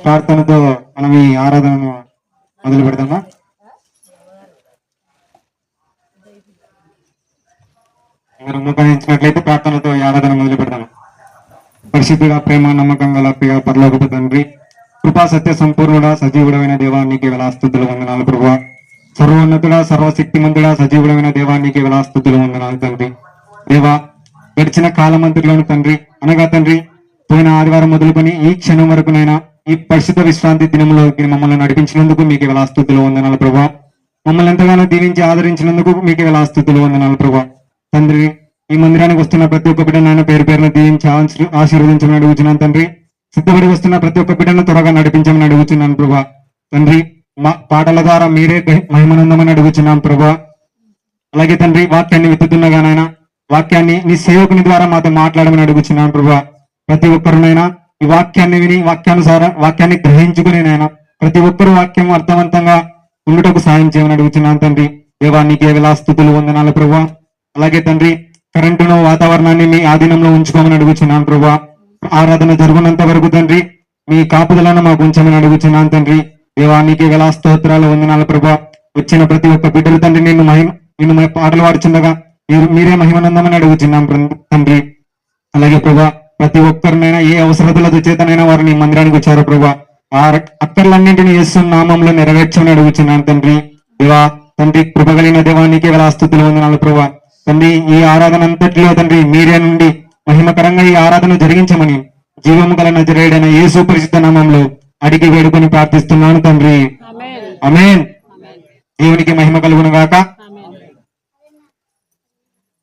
ప్రార్థనతో మనం ఈ ఆరాధనను మొదలు పెడదామా? మీరు మోకరించినట్లయితే ప్రార్థనతో ఈ ఆరాధన మొదలు పెడదాము. పరిశుద్ధిగా ప్రేమ నమ్మకం గల ప్రియ పరలోకపు తండ్రి, కృపా సత్య సంపూర్ణుడా సజీవుడమైన దేవానికి వేలాస్తుతులు వందనాలు ప్రభువా. సర్వోన్నతుడా సర్వశక్తిమంతుడా సజీవుడమైన దేవానికి వేలాస్తుతులు వందనాలు తండ్రి. దేవా, గడిచిన కాలమంతుల్లోని తండ్రి, అనగా తండ్రి పోయిన ఆదివారం మొదలుకొని ఈ క్షణం వరకునైనా ఈ పరిశుద్ధ విశ్రాంతి దినంలోకి మమ్మల్ని నడిపించినందుకు మీకు వేలాస్తుతులు వందనాలు ప్రభువా. మమ్మల్ని ఎంతగానో దీవించి ఆదరించినందుకు మీకు వేలాస్తుతులు వందనాలు ప్రభువా. తండ్రి, ఈ మందిరానికి వస్తున్న ప్రతి ఒక్క బిడ్డను పేరు పేరున దీవించి ఆశీర్వదించమని అడుగుతున్నాను తండ్రి. సిద్ధపడి వస్తున్న ప్రతి ఒక్క బిడ్డను త్వరగా నడిపించమని అడుగుతున్నాను ప్రభా. తండ్రి, మా పాటల ద్వారా మీరే మహిమనందమని అడుగుతున్నాం ప్రభా. అలాగే తండ్రి, వాక్యాన్ని విత్తుతున్నగానైనా వాక్యాన్ని నీ సేవకుని ద్వారా మాతో మాట్లాడమని అడుగుతున్నాను ప్రభా. ప్రతి ఒక్కరునైనా ఈ వాక్యాన్ని విని వాక్యాన్ని గ్రహించుకునేనైనా ప్రతి ఒక్కరు వాక్యం అర్థవంతంగా ఉండుటకు సాయం చేయమని అడుగుతున్నాను తండ్రి. దేవానికి వేలాస్తుతులు వందనాలు ప్రభా. అలాగే తండ్రి, కరెంటును వాతావరణాన్ని మీ ఆధీనంలో ఉంచుకోమని అడుగుతున్నాను ప్రభా. ఆరాధన జరుగునంత వరకు తండ్రి మీ కాపుదలను మాకు ఉంచమని అడుగుతున్నాను తండ్రి. దేవానికి వేలాస్తోత్రాలు వందనాలు ప్రభా. వచ్చిన ప్రతి ఒక్క బిడ్డలు తండ్రి నిన్ను పాటలు పాడుచుండగా మీరే మహిమనందమని అడుగుతున్నాం తండ్రి. అలాగే ప్రభా, ప్రతి ఒక్కరినైనా ఏ అవసరతలతో చేతనైనా వారిని మందిరానికి వచ్చారు ప్రభా. ఆ అక్కర్లన్నింటినీ యేసు నామంలో నెరవేర్చమని అడుగుతున్నాను తండ్రి. దేవా తండ్రి, కృపగలిగిన దేవానికి వేలాస్తుతులు వందనాలు ప్రభా. తండ్రి, ఈ ఆరాధన అంతటిలో తండ్రి మీరే నుండి మహిమకరంగా ఈ ఆరాధన జరిగించమని జీవము గల నజరేయుడైన యేసు పరిశుద్ధ నామంలో అడిగి వేడుకొని ప్రార్థిస్తున్నాను తండ్రి. ఆమేన్. దేవునికి మహిమ కలుగును గాక.